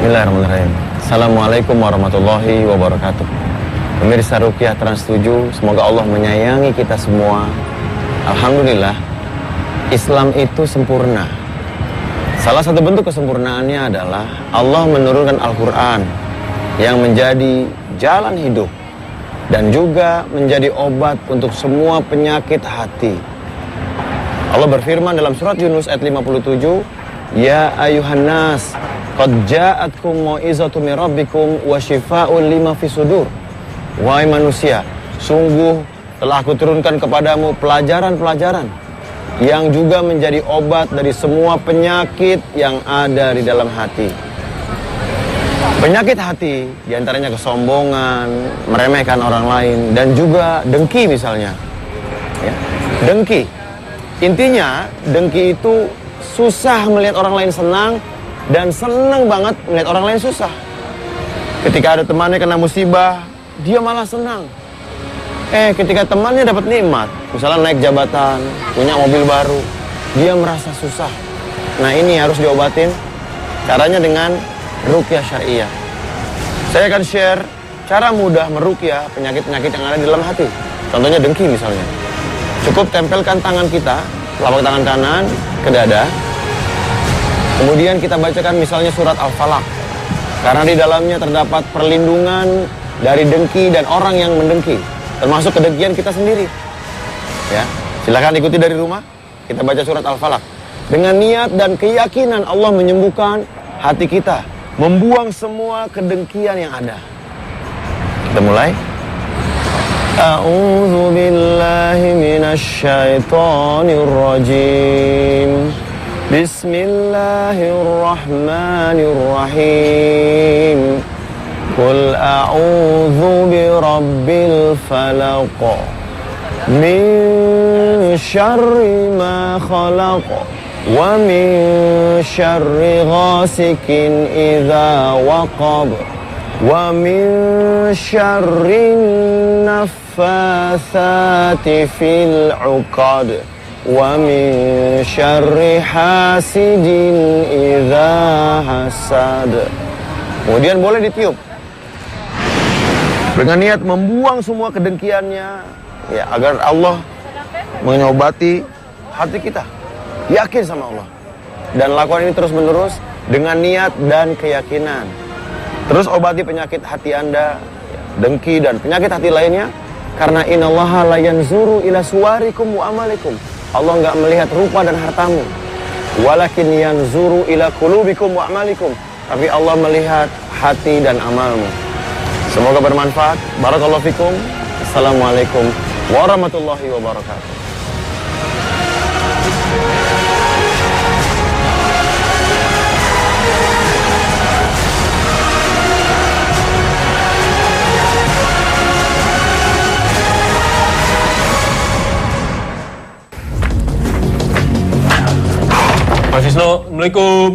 Bismillahirrahmanirrahim. Assalamualaikum warahmatullahi wabarakatuh. Pemirsa Ruqyah Trans 7, semoga Allah menyayangi kita semua. Alhamdulillah, Islam itu sempurna. Salah satu bentuk kesempurnaannya adalah Allah menurunkan Al-Quran yang menjadi jalan hidup dan juga menjadi obat untuk semua penyakit hati. Allah berfirman dalam surat Yunus ayat 57, Ya ayuhan nas, qad ja'atkum mau'izatu min rabbikum wa shifaa'un lima fi sudur. Wahai manusia, sungguh telah aku turunkan kepadamu pelajaran-pelajaran yang juga menjadi obat dari semua penyakit yang ada di dalam hati. Penyakit hati diantaranya kesombongan, meremehkan orang lain, dan juga dengki misalnya. Ya, dengki. Intinya, dengki itu susah melihat orang lain senang dan senang banget melihat orang lain susah. Ketika ada temannya kena musibah, dia malah senang. Ketika temannya dapat nikmat, misalnya naik jabatan, punya mobil baru, dia merasa susah. Nah, ini harus diobatin. Caranya dengan ruqyah syariah. Saya akan share cara mudah meruqyah penyakit-penyakit yang ada di dalam hati. Contohnya dengki misalnya. Cukup tempelkan tangan kita, telapak tangan kanan ke dada. Kemudian kita bacakan misalnya surat Al-Falaq. Karena di dalamnya terdapat perlindungan dari dengki dan orang yang mendengki, termasuk kedengkian kita sendiri. Ya, silakan ikuti dari rumah. Kita baca surat Al-Falaq. Dengan niat dan keyakinan Allah menyembuhkan hati kita, membuang semua kedengkian yang ada. Kita mulai. A'udzu billahi minasy syaithanir rajim. Bismillahirrahmanirrahim. Qul a'udzu birabbil falaq min syarri ma khalaq wa min syarri ghasikin idza waqab wa min syarri naffatsati fil 'uqad wa min syarri hasidin idza hasad. Kemudian boleh ditiup dengan niat membuang semua kedengkiannya, ya, agar Allah mengobati hati kita. Yakin sama Allah dan lakukan ini terus menerus dengan niat dan keyakinan. Terus obati penyakit hati Anda, dengki dan penyakit hati lainnya, karena innallaha la yanzuru ila suwarikum wa amalikum. Allah enggak melihat rupa dan hartamu, walakin yanzuru ila qulubikum wa amalikum. Tapi Allah melihat hati dan amalmu. Semoga bermanfaat. Barakallahu fikum. Assalamualaikum warahmatullahi wabarakatuh. Mas Wisnu, Assalamualaikum.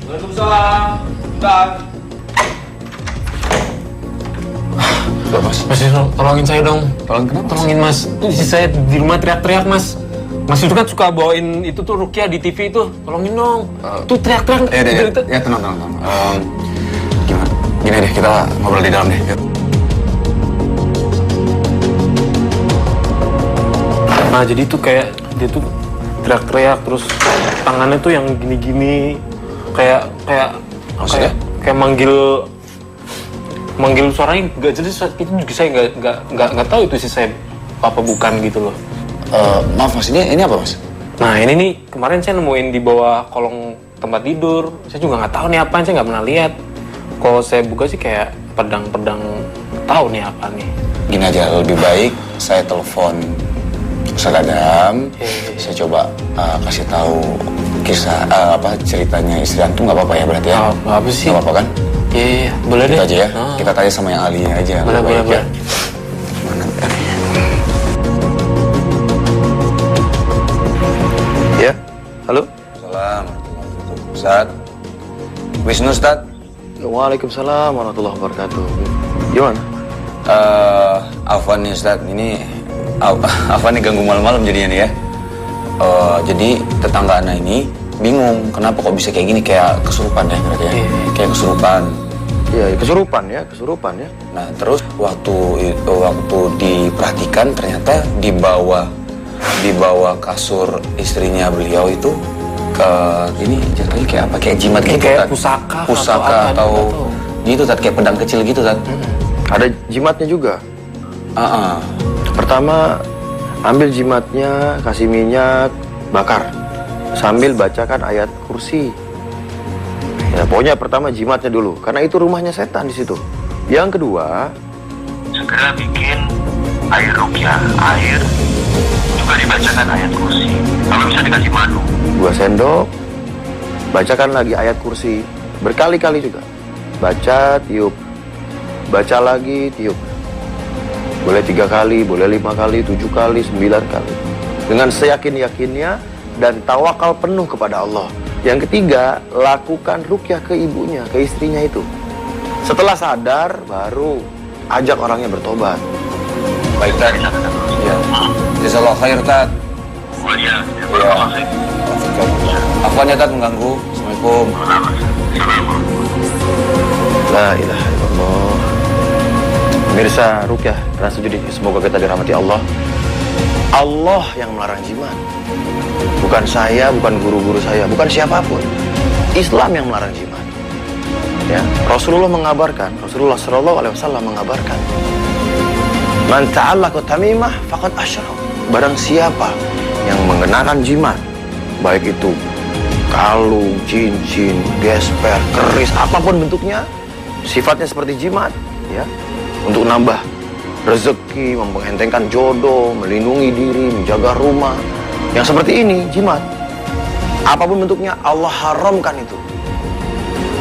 Waalaikumsalam. Bentar. Mas Wisnu, tolongin saya dong. Tolongin Mas. Istri saya di rumah teriak-teriak, Mas. Mas Wisnu kan suka bawain itu tuh Ruqyah di TV itu. Tolongin dong. Tuh teriak-teriak. Ya, tenang. Gimana? Gini deh, kita ngobrol di dalam deh. Nah, jadi tuh kayak dia tuh teriak-teriak terus tangannya tuh yang gini-gini kayak manggil suaranya nggak jelas. Itu juga saya nggak tahu itu sih saya apa bukan gitu loh. Maaf Mas, ini apa Mas? Nah ini nih kemarin saya nemuin di bawah kolong tempat tidur. Saya juga nggak tahu nih apaan, saya nggak pernah lihat. Kalau saya buka sih kayak pedang tahu nih apa nih. Gini aja, lebih baik saya telepon Ustaz Adam. Saya coba kasih tahu kisah ceritanya istri antum, nggak apa-apa ya berarti ya? Nggak apa sih? Nggak apa-apa kan? Iya, boleh deh. Kita aja ya, kita tanya sama yang ahlinya aja. Boleh. Ya. Mana ya? Halo? Assalamualaikum. Ustaz Wisnu, Ustaz. Waalaikumsalam warahmatullahi wabarakatuh. Gimana? Afwan nih Ustaz, ini Afwan nih ganggu malam-malam jadinya nih ya. Jadi tetangga anak ini bingung kenapa kok bisa kayak gini, kayak kesurupan ya berarti ya. Kayak kesurupan. Iya, kesurupan ya. Nah, terus waktu diperhatikan ternyata di bawah kasur istrinya beliau itu ke ini jatuhnya kayak apa? Kayak jimat gitu, kayak Tat. pusaka atau gitu, Tat, kayak pedang kecil gitu, Tat. Ada jimatnya juga. Pertama, ambil jimatnya, kasih minyak, bakar. Sambil bacakan ayat kursi. Ya, pokoknya pertama jimatnya dulu, karena itu rumahnya setan di situ. Yang kedua, segera bikin air ruqyah, air juga dibacakan ayat kursi. Kalau bisa dikasih madu. 2 sendok, bacakan lagi ayat kursi, berkali-kali juga. Baca, tiup. Baca lagi, tiup. Boleh 3 kali, boleh 5 kali, 7 kali, 9 kali. Dengan seyakin-yakinnya dan tawakal penuh kepada Allah. Yang ketiga, lakukan ruqyah ke ibunya, ke istrinya itu. Setelah sadar, baru ajak orangnya bertobat. Baik, Tat. Ya. Jazakallahu khair, Tat. Oh iya, Ya. Afwan ya, Tat, mengganggu. Assalamualaikum. La ilaha illallah. Pemirsa ruqyah Trans 7, semoga kita dirahmati Allah. Allah yang melarang jimat. Bukan saya, bukan guru-guru saya, bukan siapapun. Islam yang melarang jimat. Ya, Rasulullah Shallallahu Alaihi Wasallam mengabarkan, man ta'allaqa tamimah faqad asyrak. Barang siapa yang mengenakan jimat, baik itu kalung, cincin, gesper, keris, apapun bentuknya, sifatnya seperti jimat, ya, untuk nambah rezeki, menghentengkan jodoh, melindungi diri, menjaga rumah. Yang seperti ini, jimat. Apapun bentuknya, Allah haramkan itu.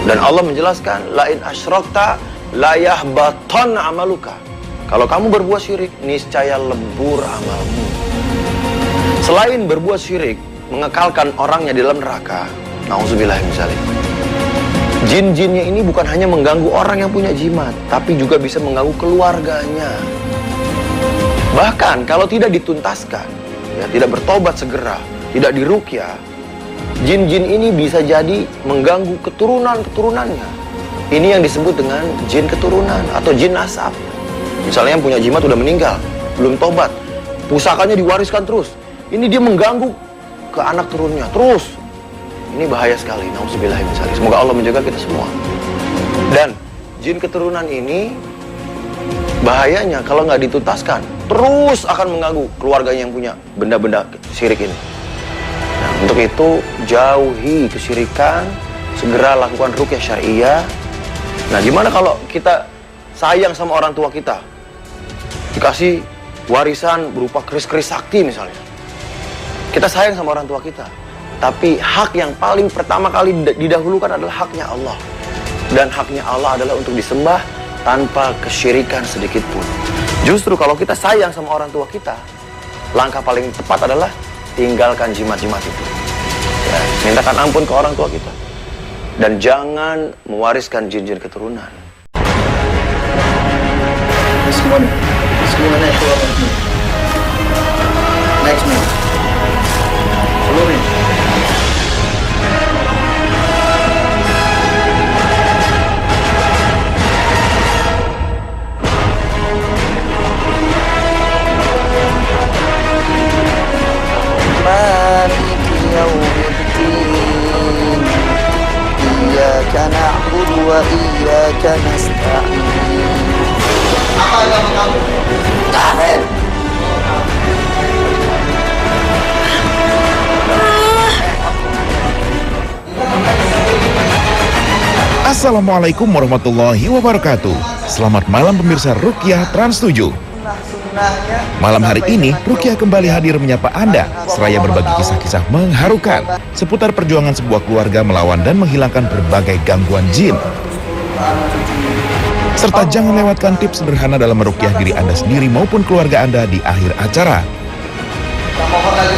Dan Allah menjelaskan, la in asyrakta la yahbatanna amaluka. Kalau kamu berbuat syirik, niscaya lebur amalmu. Selain berbuat syirik, mengekalkan orangnya di dalam neraka, nauzubillah misalnya. Jin-jinnya ini bukan hanya mengganggu orang yang punya jimat, tapi juga bisa mengganggu keluarganya. Bahkan kalau tidak dituntaskan, ya, tidak bertobat segera, tidak diruqyah, jin-jin ini bisa jadi mengganggu keturunan-keturunannya. Ini yang disebut dengan jin keturunan atau jin nasab. Misalnya yang punya jimat udah meninggal, belum tobat, pusakanya diwariskan terus. Ini dia mengganggu ke anak turunnya terus. Ini bahaya sekali. Nauzubillah misalnya. Semoga Allah menjaga kita semua. Dan jin keturunan ini bahayanya kalau nggak dituntaskan, terus akan mengganggu keluarganya yang punya benda-benda syirik ini. Nah, untuk itu jauhi kesyirikan, segera lakukan ruqyah syariah. Nah, gimana kalau kita sayang sama orang tua kita, dikasih warisan berupa keris-keris sakti misalnya. Kita sayang sama orang tua kita, tapi hak yang paling pertama kali didahulukan adalah haknya Allah. Dan haknya Allah adalah untuk disembah tanpa kesyirikan sedikit pun. Justru kalau kita sayang sama orang tua kita, langkah paling tepat adalah tinggalkan jimat-jimat itu. Ya, mintakan ampun ke orang tua kita. Dan jangan mewariskan jin-jin keturunan. Semuanya keluar lagi. Next nih. Seluruhnya. مالك يوم الدين إياك نعبد وإياك نستعين Apa agama kamu? Kafir. Assalamualaikum warahmatullahi wabarakatuh. Selamat malam pemirsa Ruqyah Trans 7. Malam hari ini, Ruqyah kembali hadir menyapa Anda, seraya berbagi kisah-kisah mengharukan seputar perjuangan sebuah keluarga melawan dan menghilangkan berbagai gangguan jin. Serta jangan lewatkan tips sederhana dalam meruqyah diri Anda sendiri maupun keluarga Anda di akhir acara.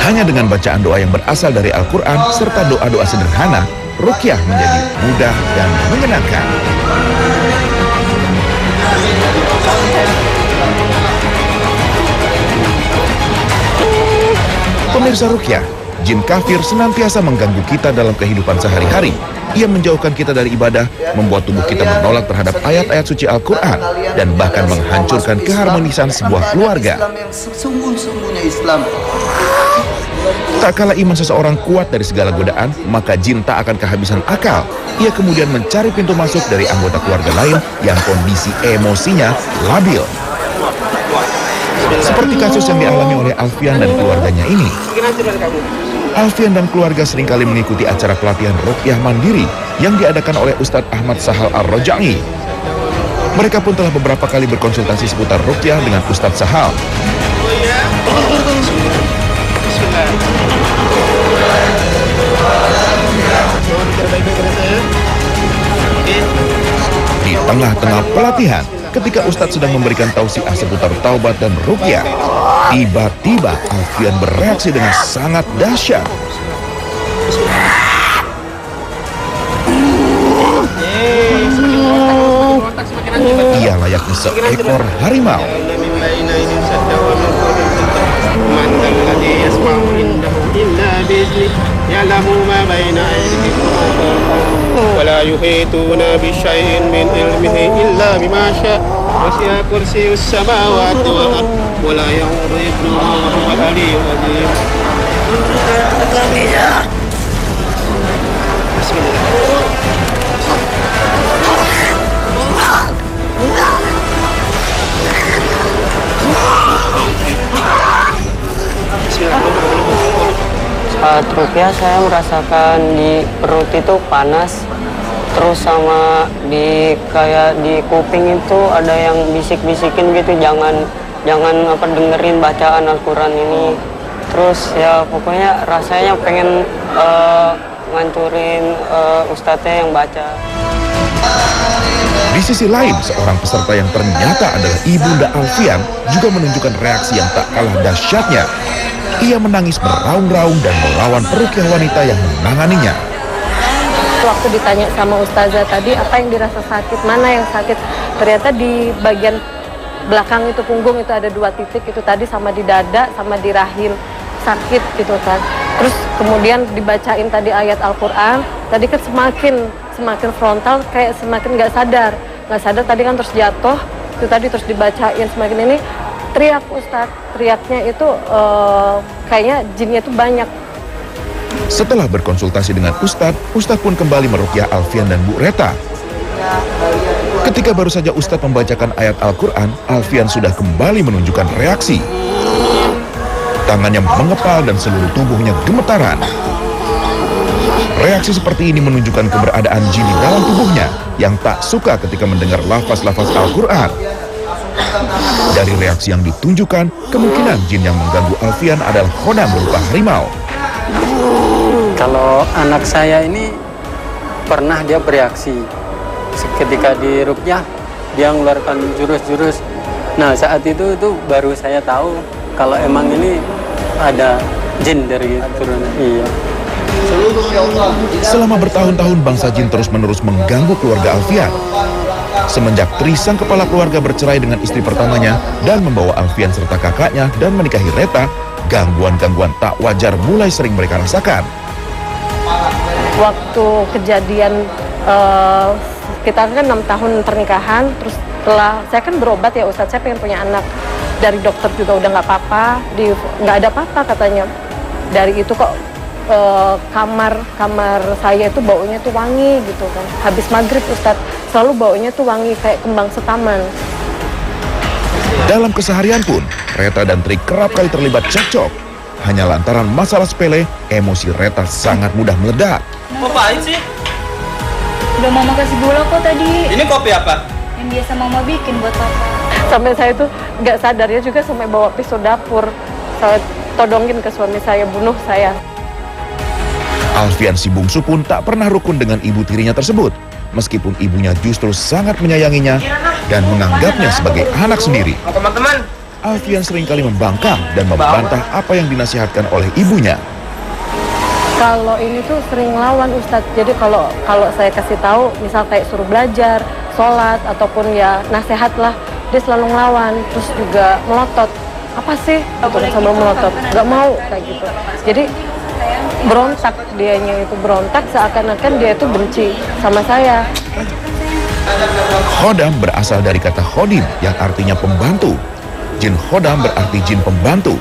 Hanya dengan bacaan doa yang berasal dari Al-Quran serta doa-doa sederhana, ruqyah menjadi mudah dan menyenangkan. Pemirsa Ruqyah, jin kafir senantiasa mengganggu kita dalam kehidupan sehari-hari. Ia menjauhkan kita dari ibadah, membuat tubuh kita menolak terhadap ayat-ayat suci Al-Quran, dan bahkan menghancurkan keharmonisan sebuah keluarga. Islam yang sesungguhnya Islam. Tak kala iman seseorang kuat dari segala godaan, maka jin tak akan kehabisan akal. Ia kemudian mencari pintu masuk dari anggota keluarga lain yang kondisi emosinya labil. Seperti kasus yang dialami oleh Alfian dan keluarganya ini. Alfian dan keluarga seringkali mengikuti acara pelatihan ruqyah mandiri yang diadakan oleh Ustadz Ahmad Sahal Ar-Roja'i. Mereka pun telah beberapa kali berkonsultasi seputar ruqyah dengan Ustadz Sahal. Di tengah-tengah pelatihan, ketika Ustadz sedang memberikan tausiah seputar taubat dan ruqyah, tiba-tiba Alfian bereaksi dengan sangat dahsyat. Ia layaknya seekor harimau. ولا يحيطون بشيء من علمه إلا بما شاء وسع كرسي السماوات والأرض ولا يؤوده حفظهما وهو العلي العظيم. بسم الله. Saat ruqyah saya merasakan di perut itu panas, terus sama di kayak di kuping itu ada yang bisik-bisikin gitu, jangan dengerin bacaan Al-Quran ini. Terus ya pokoknya rasanya pengen ngancurin ustadznya yang baca. Di sisi lain, seorang peserta yang ternyata adalah Ibunda Alfian juga menunjukkan reaksi yang tak kalah dahsyatnya. Ia menangis beraung-raung dan melawan peruqyah wanita yang menanganinya. Waktu ditanya sama ustazah tadi apa yang dirasa sakit, mana yang sakit, ternyata di bagian belakang itu punggung itu ada 2 titik itu tadi, sama di dada sama di rahim sakit gitu kan. Terus kemudian dibacain tadi ayat Al-Quran, tadi kan semakin frontal, kayak semakin nggak sadar tadi kan, terus jatuh itu tadi, terus dibacain semakin ini teriak Ustadz, teriaknya itu kayaknya jinnya itu banyak. Setelah berkonsultasi dengan Ustadz pun kembali meruqyah Alfian dan Bu Reta. Ketika baru saja Ustadz membacakan ayat Al-Quran, Alfian sudah kembali menunjukkan reaksi. Tangannya mengepal dan seluruh tubuhnya gemetaran. Reaksi seperti ini menunjukkan keberadaan jin di dalam tubuhnya yang tak suka ketika mendengar lafaz-lafaz Al-Quran. Dari reaksi yang ditunjukkan, kemungkinan jin yang mengganggu Alfian adalah khonam berupa harimau. Kalau anak saya ini pernah dia bereaksi ketika di ruqyah, dia mengeluarkan jurus-jurus. Nah saat itu baru saya tahu kalau emang ini ada jin dari turunan. Iya. Selama bertahun-tahun bangsa jin terus-menerus mengganggu keluarga Alfian. Semenjak Tri, sang kepala keluarga, bercerai dengan istri pertamanya dan membawa Alfian serta kakaknya dan menikahi Reta, gangguan-gangguan tak wajar mulai sering mereka rasakan. Waktu kejadian kita kan 6 tahun pernikahan, terus setelah saya kan berobat ya Ustadz, saya pengen punya anak. Dari dokter juga udah nggak apa-apa, nggak ada apa-apa katanya. Dari itu kok kamar saya itu baunya tuh wangi gitu kan. Habis maghrib Ustadz selalu baunya tuh wangi kayak kembang setaman. Dalam keseharian pun, Reta dan Tri kerap kali terlibat cekcok. Hanya lantaran masalah sepele, emosi Reta sangat mudah meledak. Kok pahit sih? Udah mama kasih gula kok tadi. Ini kopi apa? Yang biasa mama bikin buat papa. Sampai saya tuh nggak sadarnya juga sampai bawa pisau dapur. Saya todongin ke suami saya, bunuh saya. Alfian si bungsu pun tak pernah rukun dengan ibu tirinya tersebut, meskipun ibunya justru sangat menyayanginya dan menganggapnya sebagai anak sendiri. Teman-teman, Alfian seringkali membangkang dan membantah apa yang dinasihatkan oleh ibunya. Kalau ini tuh sering lawan Ustadz, jadi kalau saya kasih tahu, misal kayak suruh belajar, sholat, ataupun ya nasihat lah, dia selalu ngelawan, terus juga melotot. Apa sih? Sambil melotot, nggak mau kayak gitu. Jadi berontak, dianya itu berontak seakan-akan dia itu benci sama saya. Khodam berasal dari kata khodim yang artinya pembantu. Jin khodam berarti jin pembantu.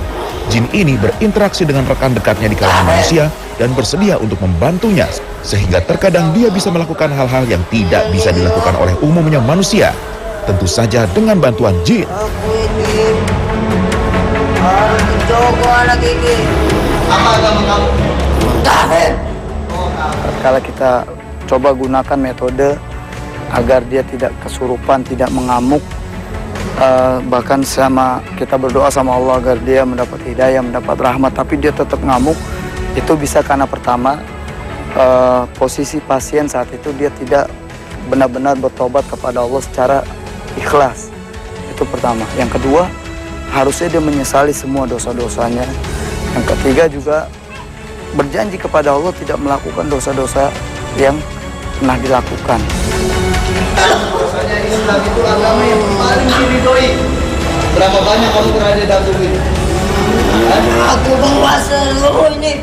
Jin ini berinteraksi dengan rekan dekatnya di kalangan manusia dan bersedia untuk membantunya, sehingga terkadang dia bisa melakukan hal-hal yang tidak bisa dilakukan oleh umumnya manusia, tentu saja dengan bantuan jin. Apa agama kamu? Kalau kita coba gunakan metode agar dia tidak kesurupan, tidak mengamuk, bahkan sama kita berdoa sama Allah agar dia mendapat hidayah, mendapat rahmat, tapi dia tetap ngamuk, itu bisa karena pertama posisi pasien saat itu dia tidak benar-benar bertobat kepada Allah secara ikhlas. Itu pertama. Yang kedua, harusnya dia menyesali semua dosa-dosanya. Yang ketiga juga berjanji kepada Allah tidak melakukan dosa-dosa yang pernah dilakukan. Bahwasanya Islam itu agama yang paling diridhoi. Berapa banyak kamu berada dalam tubuh ini? Aku penguasa seluruh ini.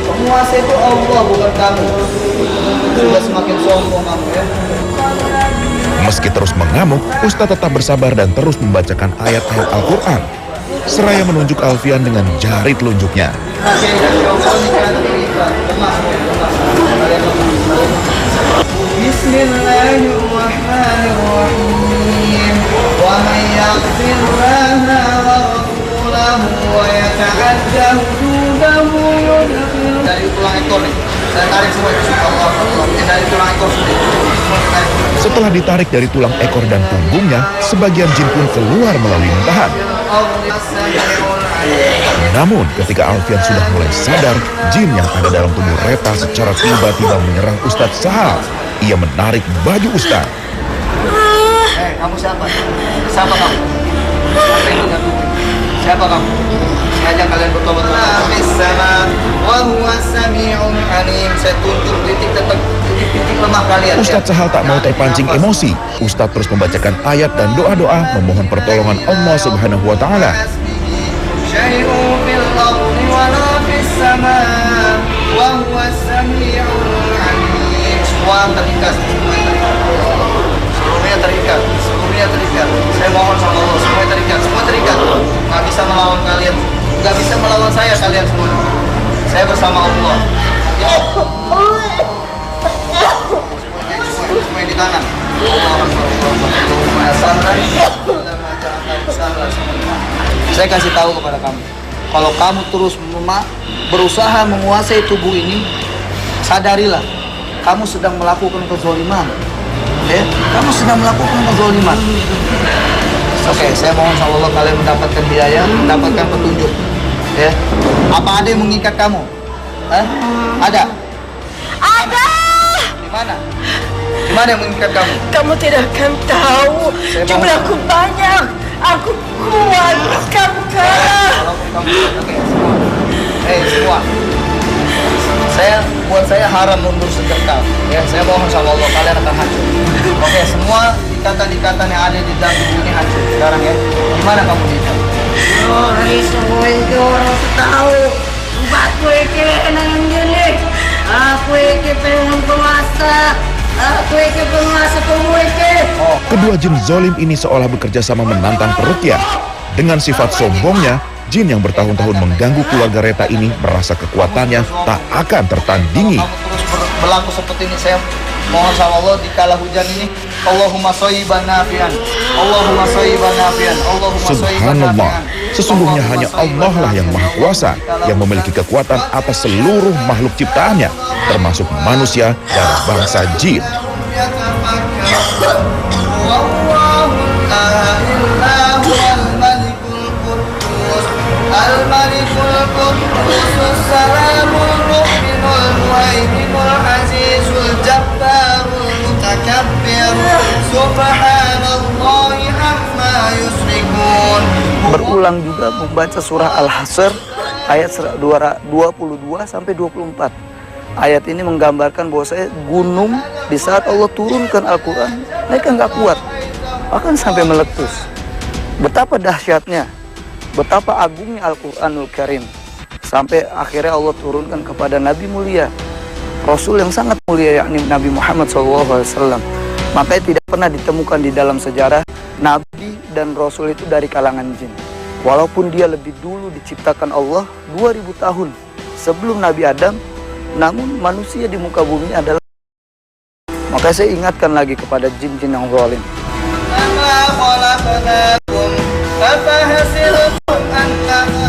Penguasa itu Allah, bukan kamu. Sudah semakin sombong kamu ya. Meski terus mengamuk, Ustadz tetap bersabar dan terus membacakan ayat-ayat Al-Quran, seraya menunjuk Alfian dengan jari telunjuknya. Bismillahirrahmanirrahim. Wa man yaghfirlaha wa rasulahu wa yata'adda hududahu yudkhil. Dari tulang ekor nih. Saya tarik semua itu. Allah. Dari tulang ekor sendiri. Setelah ditarik dari tulang ekor dan punggungnya, sebagian jin pun keluar melalui muntahan. Namun ketika Alfian sudah mulai sadar, jin yang ada dalam tubuh Reta secara tiba-tiba menyerang Ustadz Sahal. Ia menarik baju Ustadz. Kamu siapa? Siapa kamu? Siapa kamu? Sengaja kalian bertobat. Saya tunjuk titik lemah kalian. Ustadz Sahal tak mau terpancing emosi. Ustadz terus membacakan ayat dan doa-doa memohon pertolongan Allah Subhanahu wa Ta'ala. Semua terikat, seluruhnya terikat. Saya mohon sama Allah, semua terikat. Nggak bisa melawan kalian, nggak bisa melawan saya kalian semua. Saya bersama Allah. Semua di tangan. Saya kasih tahu kepada kamu, kalau kamu terus berusaha menguasai tubuh ini, sadarilah kamu sedang melakukan kezaliman. Ya, kamu sedang melakukan kezaliman. Oke, saya mohon sama Allah kalian mendapatkan hidayah, mendapatkan petunjuk. Ya, apa ada yang mengikat kamu? Ada? Ada. Di mana? Di mana yang mengikat kamu? Kamu tidak akan tahu. Jumlahku banyak. Aku kuat. Kamu kalah. Oke, semua. Semua. Buat saya haram mundur sejenak. Ya, saya mohon sama Allah kalian akan hancur. Oke, semua ikatan-ikatan yang ada di dalam tubuh ini hancur. Sekarang ya, gimana kamu diikat? Ini semua itu orang tahu. Aku ini enak yang gini. Aku ini penguasa. Aku ini penguasa pemuda. Kedua jin zolim ini seolah bekerja sama menantang Ruqyah. Dengan sifat sombongnya, jin yang bertahun-tahun mengganggu keluarga Reta ini merasa kekuatannya tak akan tertandingi. Terus berlaku seperti ini, saya mohon sama Allah di kala hujan ini, Allahumma shayyiban nafi'an, Allahumma shayyiban nafi'an, Allahumma shayyiban Subhanallah, nafi'an. sesungguhnya hanya Allah lah yang maha kuasa, yang memiliki kekuatan atas seluruh makhluk ciptaannya, termasuk manusia dan bangsa jin. Al-Malikul Quddus Salamul Mu'minul Muhaiminul Azizul Jabbarul Mutakabbir Subhanallahi amma yusrikun. Berulang juga membaca surah Al-Hasr ayat 22 sampai 24. Ayat ini menggambarkan bahwa gunung di saat Allah turunkan Al-Quran, mereka nggak kuat, bahkan sampai meletus. Betapa dahsyatnya, betapa agungnya Al-Quranul Karim. Sampai akhirnya Allah turunkan kepada Nabi mulia, Rasul yang sangat mulia, yakni Nabi Muhammad SAW. Makanya tidak pernah ditemukan di dalam sejarah Nabi dan Rasul itu dari kalangan jin. Walaupun dia lebih dulu diciptakan Allah 2000 tahun sebelum Nabi Adam, namun manusia di muka bumi adalah. Makanya saya ingatkan lagi kepada jin-jin yang zalim.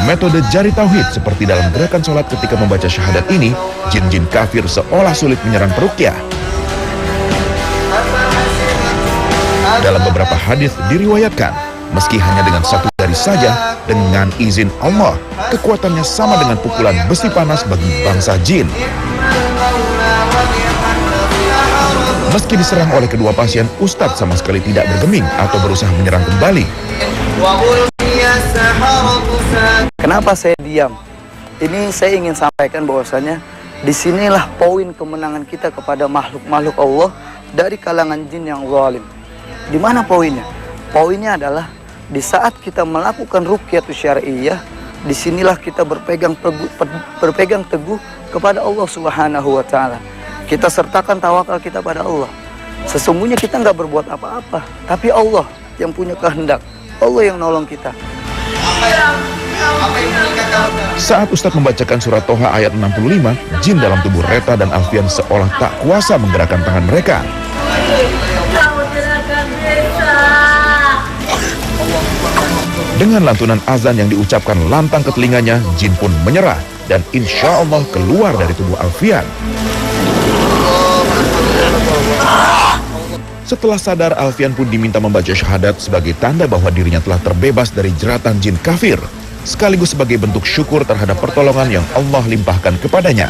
Metode jari tauhid seperti dalam gerakan sholat ketika membaca syahadat ini, jin-jin kafir seolah sulit menyerang peruqyah. Dalam beberapa hadis diriwayatkan, meski hanya dengan satu jari saja, dengan izin Allah, kekuatannya sama dengan pukulan besi panas bagi bangsa jin. Meski diserang oleh kedua pasien, Ustadz sama sekali tidak bergeming atau berusaha menyerang kembali. Kenapa saya diam? Ini saya ingin sampaikan bahwasanya disinilah poin kemenangan kita kepada makhluk-makhluk Allah dari kalangan jin yang zalim. Di mana poinnya? Poinnya adalah di saat kita melakukan ruqyatus syar'iyyah, disinilah kita berpegang teguh kepada Allah Subhanahu wa Ta'ala. Kita sertakan tawakal kita pada Allah. Sesungguhnya kita nggak berbuat apa-apa, tapi Allah yang punya kehendak, Allah yang nolong kita. Saat Ustadz membacakan surat Toha ayat 65, jin dalam tubuh Reta dan Alfian seolah tak kuasa menggerakkan tangan mereka. Dengan lantunan azan yang diucapkan lantang ke telinganya, jin pun menyerah dan insya Allah keluar dari tubuh Alfian. Setelah sadar, Alfian pun diminta membaca syahadat sebagai tanda bahwa dirinya telah terbebas dari jeratan jin kafir, sekaligus sebagai bentuk syukur terhadap pertolongan yang Allah limpahkan kepadanya.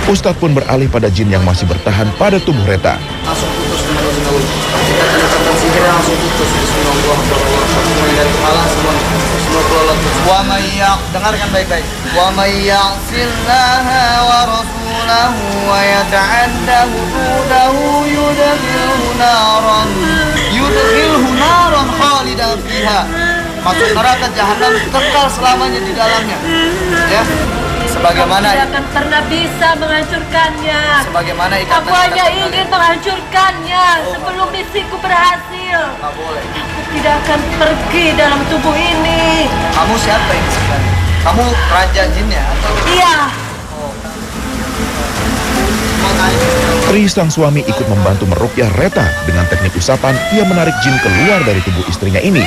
Ustadz pun beralih pada jin yang masih bertahan pada tubuh Reta. Langsung putus menurut. Kita kenakan sihirnya langsung putus. Bismillah dari kepala semua keluar. Wa mayyak, dengarkan baik-baik. Wa mayyaksillaha wa rasulahu wa yata'adda hududahu yudkhilhu naran khalidan fiha. Masuk neraka jahanam kekal selamanya di dalamnya. Ya. Sebagaimana tidak akan pernah bisa menghancurkannya. Sebagaimana ikatan aku hanya ingin menghancurkannya sebelum misiku berhasil. Boleh. Aku tidak akan pergi dalam tubuh ini. Kamu siapa ini sebenarnya? Kamu raja jinnya atau? Iya. Tri sang suami ikut membantu meruqyah Reta. Dengan teknik usapan, ia menarik jin keluar dari tubuh istrinya ini.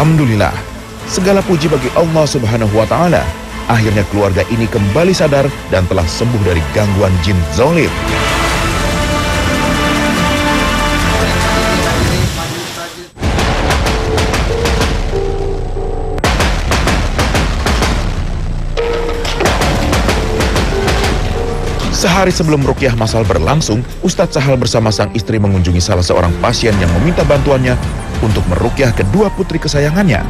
Alhamdulillah, segala puji bagi Allah Subhanahu wa Ta'ala. Akhirnya keluarga ini kembali sadar dan telah sembuh dari gangguan jin zalim. Sehari sebelum ruqyah masal berlangsung, Ustadz Sahal bersama sang istri mengunjungi salah seorang pasien yang meminta bantuannya untuk meruqyah kedua putri kesayangannya.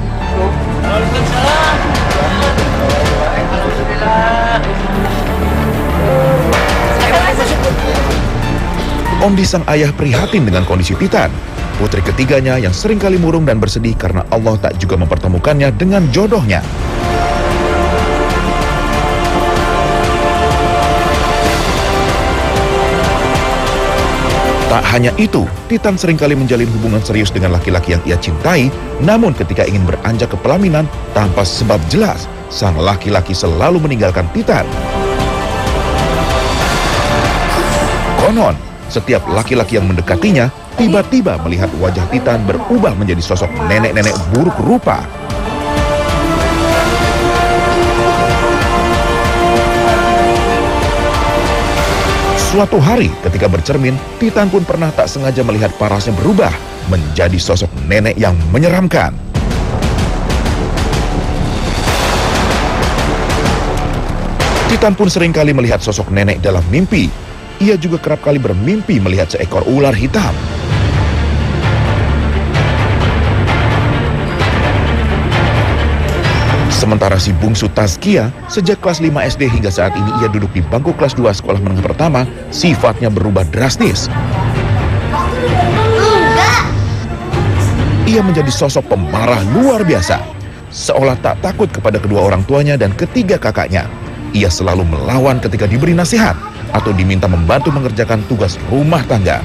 Ondi sang ayah prihatin dengan kondisi Titan, putri ketiganya yang seringkali murung dan bersedih karena Allah tak juga mempertemukannya dengan jodohnya. Tak hanya itu, Titan seringkali menjalin hubungan serius dengan laki-laki yang ia cintai, namun ketika ingin beranjak ke pelaminan, tanpa sebab jelas, sang laki-laki selalu meninggalkan Titan. Konon, setiap laki-laki yang mendekatinya, tiba-tiba melihat wajah Titan berubah menjadi sosok nenek-nenek buruk rupa. Suatu hari ketika bercermin, Titan pun pernah tak sengaja melihat parasnya berubah menjadi sosok nenek yang menyeramkan. Titan pun seringkali melihat sosok nenek dalam mimpi. Ia juga kerap kali bermimpi melihat seekor ular hitam. Sementara si bungsu Tazkia, sejak kelas 5 SD hingga saat ini ia duduk di bangku kelas 2 sekolah menengah pertama, sifatnya berubah drastis. Ia menjadi sosok pemarah luar biasa. Seolah tak takut kepada kedua orang tuanya dan ketiga kakaknya. Ia selalu melawan ketika diberi nasihat atau diminta membantu mengerjakan tugas rumah tangga.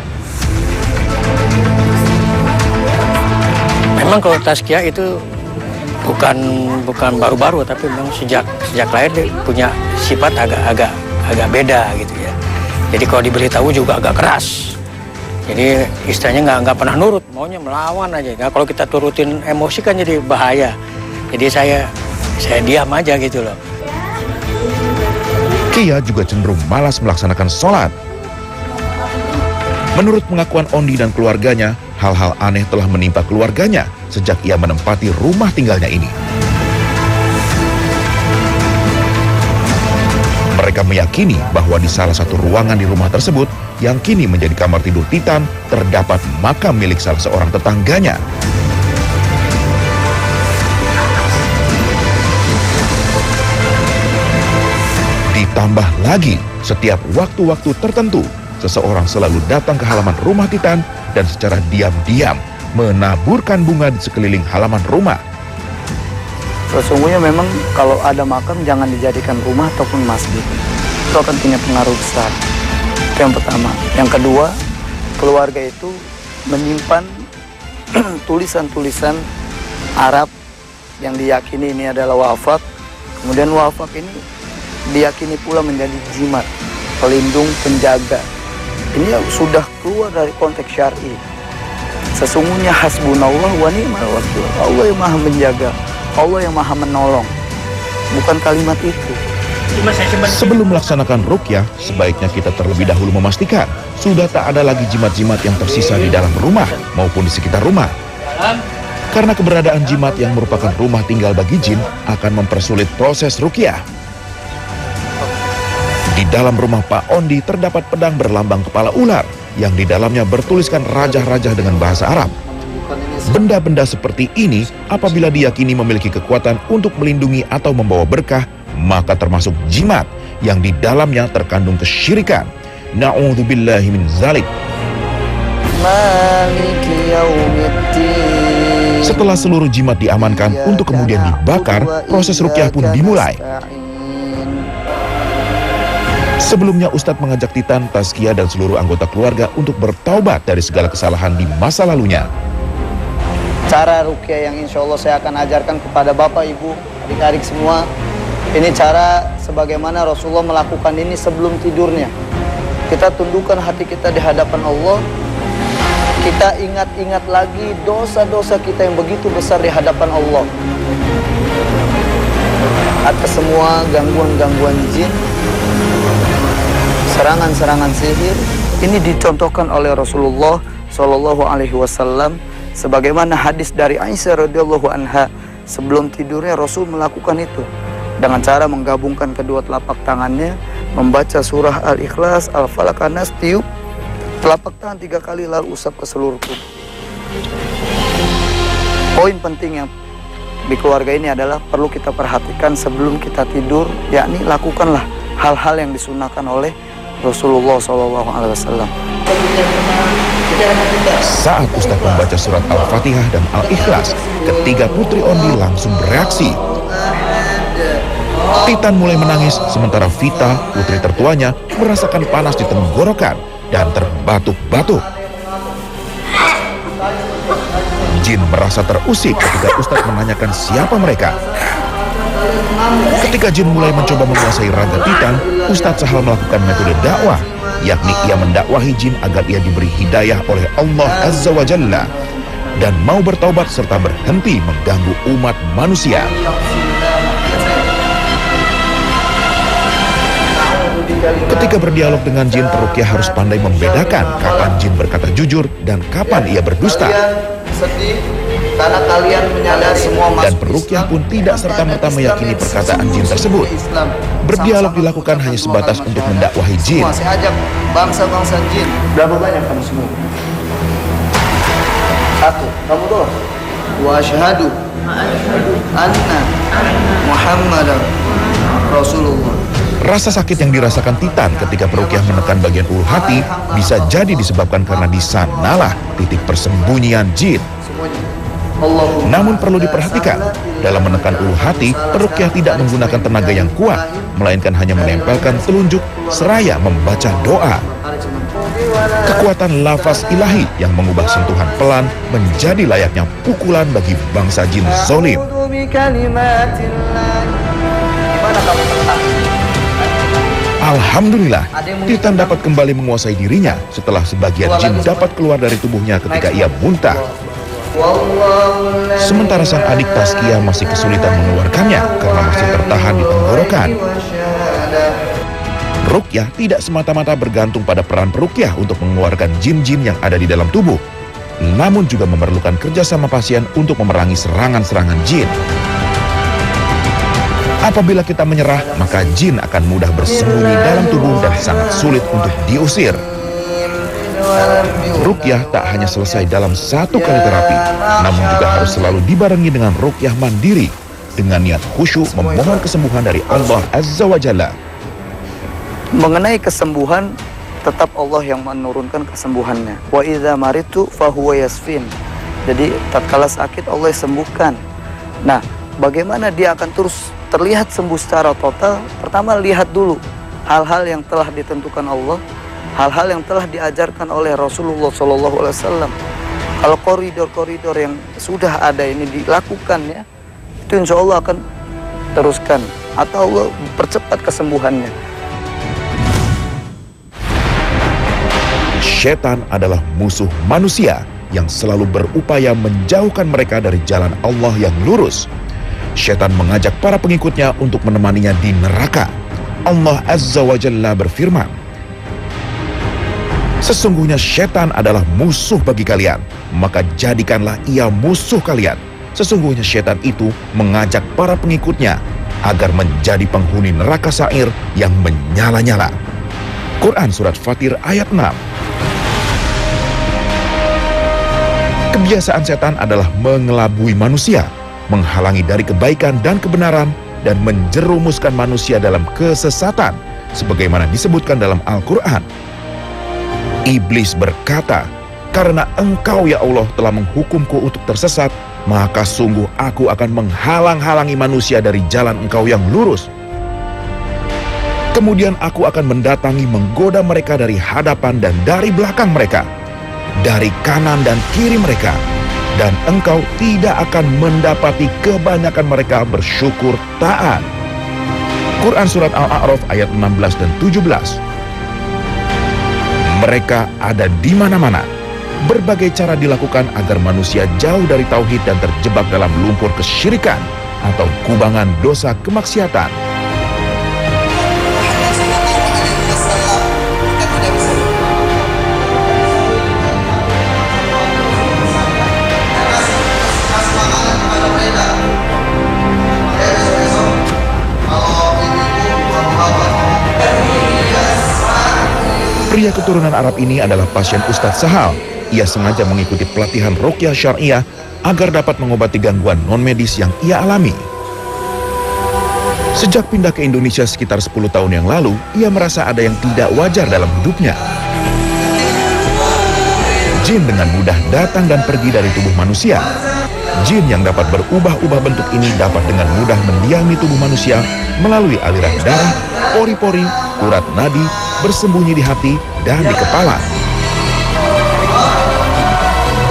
Memang kalau Tazkia itu bukan baru-baru, tapi memang sejak lahir dia punya sifat agak beda gitu ya. Jadi kalau diberitahu juga agak keras. Jadi istilahnya nggak pernah nurut, maunya melawan aja. Nah, kalau kita turutin emosi kan jadi bahaya. Jadi saya diam aja gitu loh. Kia juga cenderung malas melaksanakan sholat. Menurut pengakuan Ondi dan keluarganya, hal-hal aneh telah menimpa keluarganya sejak ia menempati rumah tinggalnya ini. Mereka meyakini bahwa di salah satu ruangan di rumah tersebut, yang kini menjadi kamar tidur Titan, terdapat makam milik salah seorang tetangganya. Ditambah lagi, setiap waktu-waktu tertentu, seseorang selalu datang ke halaman rumah Titan dan secara diam-diam menaburkan bunga di sekeliling halaman rumah. Sesungguhnya memang kalau ada makam jangan dijadikan rumah ataupun masjid. Itu akan punya pengaruh besar. Itu yang pertama. Yang kedua, keluarga itu menyimpan tulisan-tulisan Arab yang diyakini ini adalah wafak. Kemudian wafak ini diyakini pula menjadi jimat, pelindung, penjaga. Ini sudah keluar dari konteks syar'i. Sesungguhnya hasbunallah wa ni'mal wakil. Allah yang maha menjaga, Allah yang maha menolong. Bukan kalimat itu. Sebelum melaksanakan ruqyah, sebaiknya kita terlebih dahulu memastikan sudah tak ada lagi jimat-jimat yang tersisa di dalam rumah maupun di sekitar rumah. Karena keberadaan jimat yang merupakan rumah tinggal bagi jin akan mempersulit proses ruqyah. Di dalam rumah Pak Ondi terdapat pedang berlambang kepala ular yang di dalamnya bertuliskan rajah-rajah dengan bahasa Arab. Benda-benda seperti ini apabila diyakini memiliki kekuatan untuk melindungi atau membawa berkah, maka termasuk jimat yang di dalamnya terkandung kesyirikan. Na'udzubillahi min zalik. Setelah seluruh jimat diamankan untuk kemudian dibakar, proses ruqyah pun dimulai. Sebelumnya Ustadz mengajak Titan, Tazkia dan seluruh anggota keluarga untuk bertaubat dari segala kesalahan di masa lalunya. Cara ruqyah yang insya Allah saya akan ajarkan kepada Bapak, Ibu, adik-adik semua. Ini cara sebagaimana Rasulullah melakukan ini sebelum tidurnya. Kita tundukkan hati kita di hadapan Allah. Kita ingat-ingat lagi dosa-dosa kita yang begitu besar di hadapan Allah. Atas semua gangguan-gangguan jin, serangan-serangan sihir, ini dicontohkan oleh Rasulullah Shallallahu Alaihi Wasallam, sebagaimana hadis dari Aisyah radhiyallahu anha. Sebelum tidurnya Rasul melakukan itu dengan cara menggabungkan kedua telapak tangannya, membaca surah Al-Ikhlas, Al-Falaq, An-Nas, tiup telapak tangan 3 kali lalu usap ke seluruh tubuh. Poin penting yang di keluarga ini adalah perlu kita perhatikan sebelum kita tidur, yakni lakukanlah hal-hal yang disunahkan oleh Rasulullah SAW. Saat Ustadz membaca surat Al-Fatihah dan Al-Ikhlas, ketiga putri Ondi langsung bereaksi. Titan mulai menangis, sementara Vita, putri tertuanya, merasakan panas di tenggorokan dan terbatuk-batuk. Jin merasa terusik ketika Ustadz menanyakan siapa mereka. Ketika jin mulai mencoba menguasai raga Titan, Ustadz Sahal melakukan metode dakwah, yakni ia mendakwahi jin agar ia diberi hidayah oleh Allah Azza wa Jalla dan mau bertaubat serta berhenti mengganggu umat manusia. Ketika berdialog dengan jin, peruqyah harus pandai membedakan kapan jin berkata jujur dan kapan ia berdusta. Sedih karena kalian menyadari semua Dan peruqyah pun tidak serta-merta meyakini perkataan jin tersebut. Berdialog dilakukan hanya sebatas untuk mendakwahi jin. Saya ajak bangsa-bangsa jin. Berapa banyak kamu semua? 1, kamu doang. Wa asyhadu anna Muhammadan Rasulullah. Rasa sakit yang dirasakan Titan ketika peruqyah menekan bagian ulu hati bisa jadi disebabkan karena di sanalah titik persembunyian jin. Namun perlu diperhatikan, dalam menekan ulu hati, peruqyah tidak menggunakan tenaga yang kuat, melainkan hanya menempelkan telunjuk seraya membaca doa. Kekuatan lafaz ilahi yang mengubah sentuhan pelan menjadi layaknya pukulan bagi bangsa jin zolim. Alhamdulillah, Titan dapat kembali menguasai dirinya setelah sebagian jin dapat keluar dari tubuhnya ketika ia muntah. Sementara sang adik Tazkiyah masih kesulitan mengeluarkannya karena masih tertahan di tenggorokan. Ruqyah tidak semata-mata bergantung pada peran peruqyah untuk mengeluarkan jin-jin yang ada di dalam tubuh, namun juga memerlukan kerjasama pasien untuk memerangi serangan-serangan jin. Apabila kita menyerah, maka jin akan mudah bersembunyi dalam tubuh dan sangat sulit untuk diusir. Ruqyah tak hanya selesai dalam satu kali terapi, namun juga harus selalu dibarengi dengan ruqyah mandiri dengan niat khusyuk memohon kesembuhan dari Allah Azza wa Jalla. Mengenai kesembuhan, tetap Allah yang menurunkan kesembuhannya. Wa idza maritu fahuwa yasfin. Jadi tatkala sakit Allah sembuhkan. Nah, bagaimana dia akan terus terlihat sembuh secara total? Pertama, lihat dulu hal-hal yang telah ditentukan Allah, hal-hal yang telah diajarkan oleh Rasulullah SAW. Kalau koridor-koridor yang sudah ada ini dilakukan ya, itu insya Allah akan teruskan atau Allah percepat kesembuhannya. Setan adalah musuh manusia yang selalu berupaya menjauhkan mereka dari jalan Allah yang lurus. Setan mengajak para pengikutnya untuk menemaninya di neraka. Allah Azza wa Jalla berfirman, sesungguhnya setan adalah musuh bagi kalian, maka jadikanlah ia musuh kalian. Sesungguhnya setan itu mengajak para pengikutnya agar menjadi penghuni neraka sa'ir yang menyala-nyala. Quran Surat Fatir ayat 6. Kebiasaan setan adalah mengelabui manusia, menghalangi dari kebaikan dan kebenaran, dan menjerumuskan manusia dalam kesesatan, sebagaimana disebutkan dalam Al-Quran. Iblis berkata, karena engkau ya Allah telah menghukumku untuk tersesat, maka sungguh aku akan menghalang-halangi manusia dari jalan engkau yang lurus. Kemudian aku akan mendatangi menggoda mereka dari hadapan dan dari belakang mereka, dari kanan dan kiri mereka, dan engkau tidak akan mendapati kebanyakan mereka bersyukur taat. Quran Surat Al-A'raf ayat 16 dan 17. Mereka ada di mana-mana. Berbagai cara dilakukan agar manusia jauh dari tauhid dan terjebak dalam lumpur kesyirikan atau kubangan dosa kemaksiatan. Pria keturunan Arab ini adalah pasien Ustadz Sahal. Ia sengaja mengikuti pelatihan ruqyah syariah agar dapat mengobati gangguan non-medis yang ia alami. Sejak pindah ke Indonesia sekitar 10 tahun yang lalu, ia merasa ada yang tidak wajar dalam hidupnya. Jin dengan mudah datang dan pergi dari tubuh manusia. Jin yang dapat berubah-ubah bentuk ini dapat dengan mudah mendiami tubuh manusia melalui aliran darah, pori-pori, urat nadi, bersembunyi di hati dan di kepala.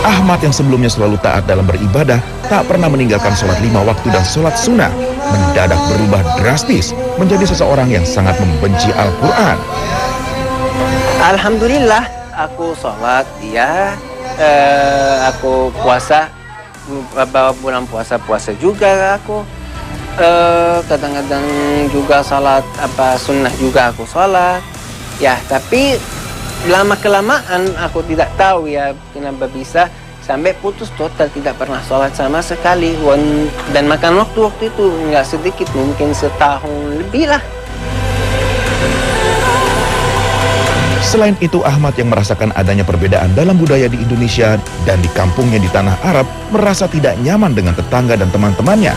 Ahmad yang sebelumnya selalu taat dalam beribadah, tak pernah meninggalkan sholat 5 waktu dan sholat sunnah, mendadak berubah drastis menjadi seseorang yang sangat membenci Al-Quran. Alhamdulillah, aku sholat, ya, aku puasa, bulan puasa juga aku. Kadang-kadang juga sholat sunnah juga aku sholat. Ya, tapi lama-kelamaan aku tidak tahu ya kenapa bisa sampai putus total, tidak pernah sholat sama sekali. Dan makan waktu itu nggak sedikit, mungkin setahun lebih lah. Selain itu, Ahmad yang merasakan adanya perbedaan dalam budaya di Indonesia dan di kampungnya di tanah Arab merasa tidak nyaman dengan tetangga dan teman-temannya.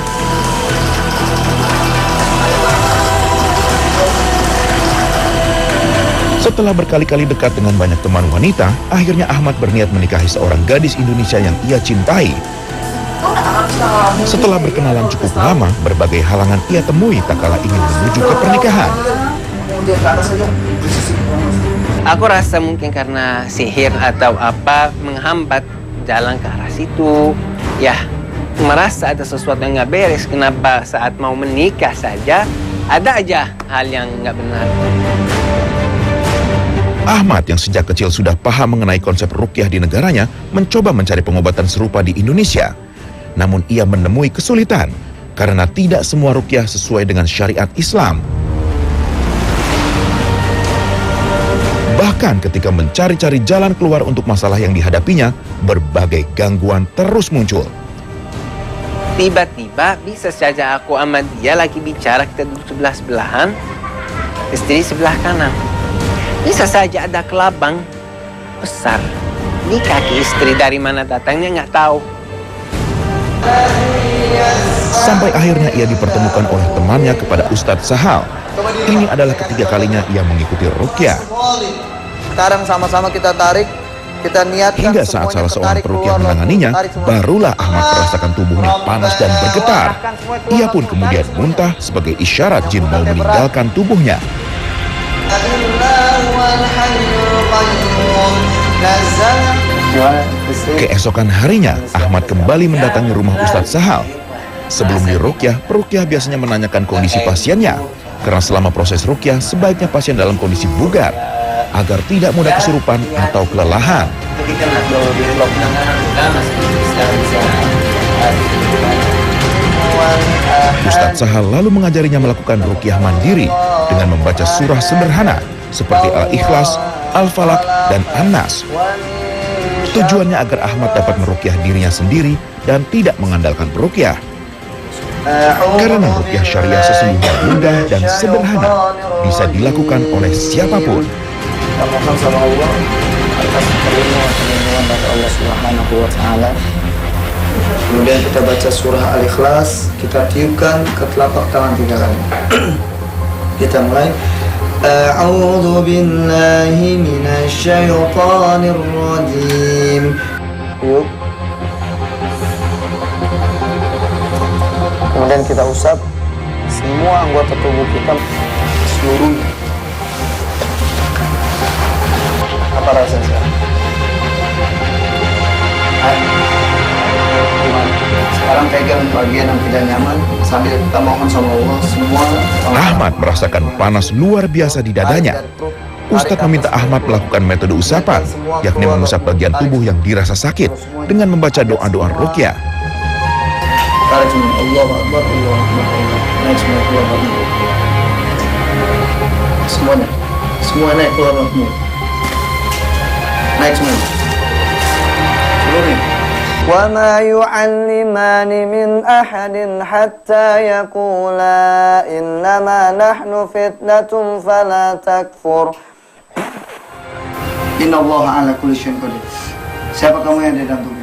Setelah berkali-kali dekat dengan banyak teman wanita, akhirnya Ahmad berniat menikahi seorang gadis Indonesia yang ia cintai. Setelah berkenalan cukup lama, berbagai halangan ia temui tak kala ingin menuju ke pernikahan. Aku rasa mungkin karena sihir atau apa menghambat jalan ke arah situ. Ya, merasa ada sesuatu yang nggak beres. Kenapa saat mau menikah saja ada aja hal yang nggak benar. Ahmad yang sejak kecil sudah paham mengenai konsep ruqyah di negaranya mencoba mencari pengobatan serupa di Indonesia. Namun ia menemui kesulitan karena tidak semua ruqyah sesuai dengan syariat Islam. Bahkan ketika mencari-cari jalan keluar untuk masalah yang dihadapinya, berbagai gangguan terus muncul. Tiba-tiba bisa saja aku sama dia lagi bicara, kita duduk sebelah-sebelahan, istri sebelah kanan. Bisa saja ada kelabang besar di kaki istri, dari mana datangnya nggak tahu. Sampai akhirnya ia dipertemukan oleh temannya kepada Ustadz Sahal. Ini adalah ketiga kalinya ia mengikuti ruqyah. Sekarang sama-sama kita tarik, kita niatkan. Hingga saat salah seorang peruqyah menanganinya, barulah Ahmad merasakan tubuhnya panas dan bergetar. Ia pun kemudian muntah sebagai isyarat jin mau meninggalkan tubuhnya. Keesokan harinya, Ahmad kembali mendatangi rumah Ustadz Sahal. Sebelum diruqyah, peruqyah biasanya menanyakan kondisi pasiennya. Karena selama proses ruqyah, sebaiknya pasien dalam kondisi bugar, agar tidak mudah kesurupan atau kelelahan. Ustadz Sahal lalu mengajarinya melakukan ruqyah mandiri dengan membaca surah sederhana seperti Al-Ikhlas, Al-Falaq, dan An-Nas. Tujuannya agar Ahmad dapat meruqyah dirinya sendiri dan tidak mengandalkan peruqyah. Karena ruqyah syariah sesungguhnya mudah dan sederhana, bisa dilakukan oleh siapapun. Kita mohon sama Allah atas perlindungan dari Allah Subhanahu wa Ta'ala. Kemudian kita baca surah Al-Ikhlas, kita tiupkan ke telapak tangan 3 kali. Kita mulai. A'udzu billahi minasyaitonir rajim. Tiup. Kemudian kita usap semua anggota tubuh kita seluruhnya. Apa rasanya sekarang? Sekarang pegang bagian yang tidak nyaman sambil kita mohon sama Allah semua. Ahmad merasakan panas luar biasa di dadanya. Ustadz meminta Ahmad melakukan metode usapan, yakni mengusap bagian tubuh yang dirasa sakit dengan membaca doa-doa ruqyah. Tarik semua, Allahu Akbar, Allahu Akbar, naik semua keluar dari mulut. Semuanya, semua naik keluar dari mulut. Naik semua. Seluruhnya. وَمَا يُعَلِّمَانِ مِنْ أَحَدٍ حَتَّى يَقُولَا إِنَّمَا نَحْنُ فِتْنَةٌ فَلَا تَكْفُرْ إِنَّ اللَّهَ عَلَى كُلِّ شَيْءٍ قَدِيرٌ. Siapa kamu yang ada dalam tubuh?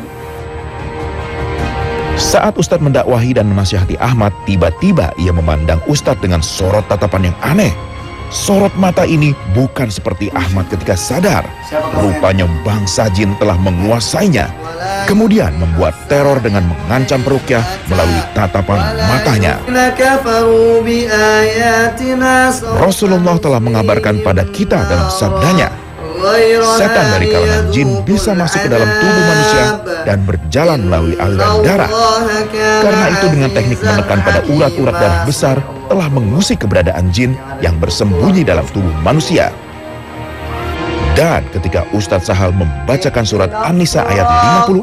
Saat Ustadz mendakwahi dan menasihati Ahmad, tiba-tiba ia memandang Ustadz dengan sorot tatapan yang aneh. Sorot mata ini bukan seperti Ahmad ketika sadar. Rupanya bangsa jin telah menguasainya. Kemudian membuat teror dengan mengancam peruqyah melalui tatapan matanya. Rasulullah telah mengabarkan pada kita dalam sabdanya, setan dari kalangan jin bisa masuk ke dalam tubuh manusia dan berjalan melalui aliran darah. Karena itu dengan teknik menekan pada urat-urat darah besar telah mengusik keberadaan jin yang bersembunyi dalam tubuh manusia. Dan ketika Ustadz Sahal membacakan surat An-Nisa ayat 56,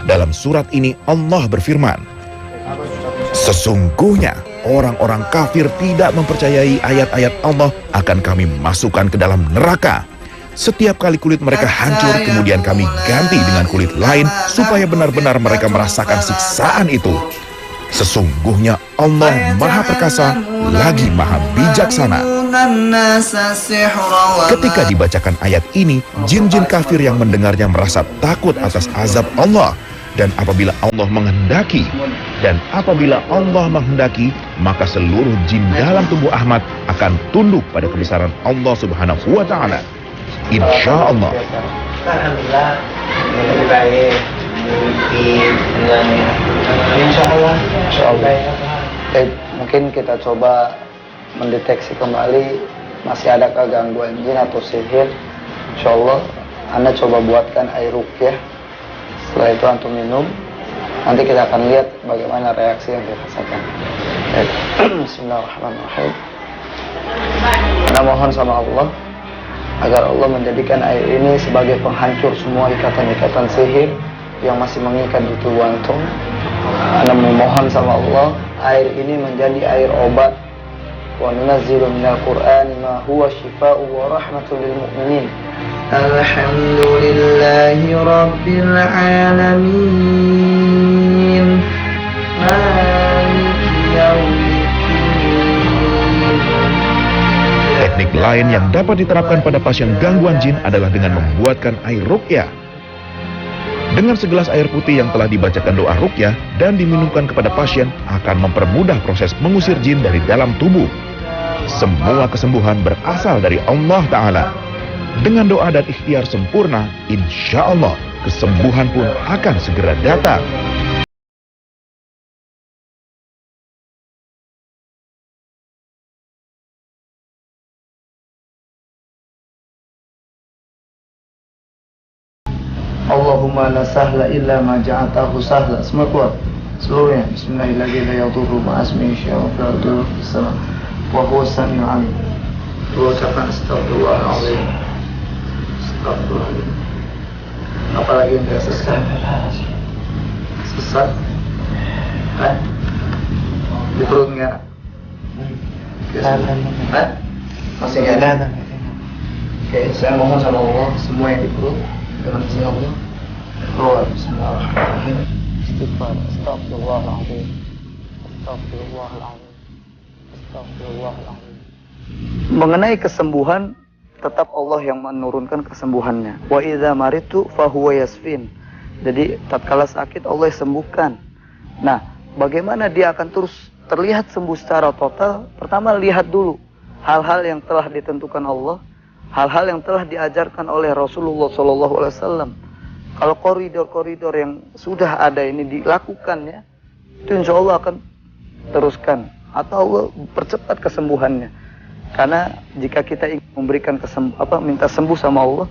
dalam surat ini Allah berfirman, sesungguhnya orang-orang kafir tidak mempercayai ayat-ayat Allah akan kami masukkan ke dalam neraka. Setiap kali kulit mereka hancur, kemudian kami ganti dengan kulit lain supaya benar-benar mereka merasakan siksaan itu. Sesungguhnya Allah Maha Perkasa lagi Maha Bijaksana. Ketika dibacakan ayat ini, jin-jin kafir yang mendengarnya merasa takut atas azab Allah. Dan apabila Allah menghendaki, maka seluruh jin dalam tubuh Ahmad akan tunduk pada kebesaran Allah Subhanahu wa Ta'ala. Insya Allah. Alhamdulillah lebih baik. Insya Allah. Mungkin kita coba mendeteksi kembali masih adakah gangguan jin atau sihir. Insya Allah Anda coba buatkan air ruqyah. Setelah itu antum minum. Nanti kita akan lihat bagaimana reaksi yang dirasakan. Bismillahirrahmanirrahim. Kita mohon sama Allah agar Allah menjadikan air ini sebagai penghancur semua ikatan-ikatan sihir yang masih mengikat di tubuh antum. Anda memohon sama Allah air ini menjadi air obat. Wa nunazzilu minal Qur'ani ma huwa shifaa'un wa rahmatun lil mu'minin. Alhamdulillahi rabbil alamin. Maliki yaumiddin. Teknik lain yang dapat diterapkan pada pasien gangguan jin adalah dengan membuatkan air ruqyah. Dengan segelas air putih yang telah dibacakan doa ruqyah dan diminumkan kepada pasien akan mempermudah proses mengusir jin dari dalam tubuh. Semua kesembuhan berasal dari Allah Ta'ala. Dengan doa dan ikhtiar sempurna, insya Allah kesembuhan pun akan segera datang. Allahumma la sahla illa ma ja'atahu sahla. Semua kuat seluruhnya. Bismillahirrahmanirrahim. Ma'asmi sya'afadu salam wa huwa sami'ul alim. Dua ucapan astagfirullahaladzim. Astagfirullahaladzim. Apalagi yang tidak sesat? Sesat? Di perut enggak? Masih enggak ada? Oke, saya mohon sama Allah semua yang di perut dengan izin Allah keluar. Bismillahirrahmanirrahim. Istighfar. Astagfirullahaladzim. Astagfirullahaladzim. Astagfirullahaladzim. Mengenai kesembuhan, tetap Allah yang menurunkan kesembuhannya. Wa idza maritu fahuwa yasfin. Jadi tatkala sakit Allah sembuhkan. Nah, bagaimana dia akan terus terlihat sembuh secara total? Pertama lihat dulu hal-hal yang telah ditentukan Allah, hal-hal yang telah diajarkan oleh Rasulullah SAW. Kalau koridor-koridor yang sudah ada ini dilakukan ya, itu insya Allah akan teruskan atau Allah percepat kesembuhannya. Karena jika kita ingin memberikan minta sembuh sama Allah,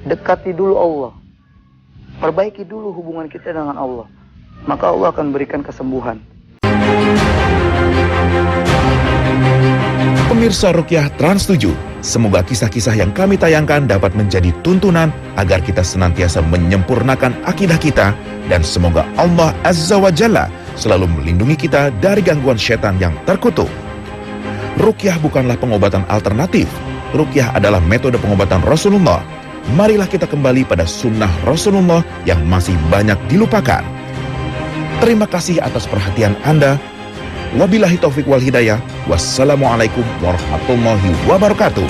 dekati dulu Allah, perbaiki dulu hubungan kita dengan Allah, maka Allah akan berikan kesembuhan. Pemirsa Ruqyah Trans 7, semoga kisah-kisah yang kami tayangkan dapat menjadi tuntunan agar kita senantiasa menyempurnakan akidah kita, dan semoga Allah Azza wa Jalla selalu melindungi kita dari gangguan setan yang terkutuk. Ruqyah bukanlah pengobatan alternatif. Ruqyah adalah metode pengobatan Rasulullah. Marilah kita kembali pada sunnah Rasulullah yang masih banyak dilupakan. Terima kasih atas perhatian Anda. Wabillahi taufik wal hidayah. Wassalamualaikum warahmatullahi wabarakatuh.